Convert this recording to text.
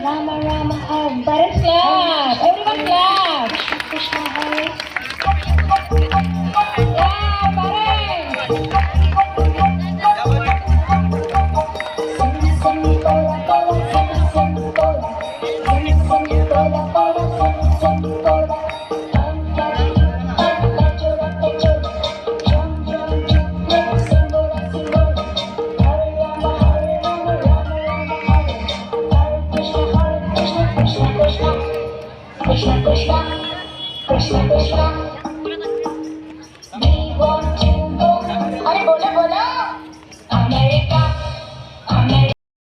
Rama Rama Hare. Parents clap. Everyone clap. Krishna Hare. Yeah, parents. Krishna Krishna Krishna Krishna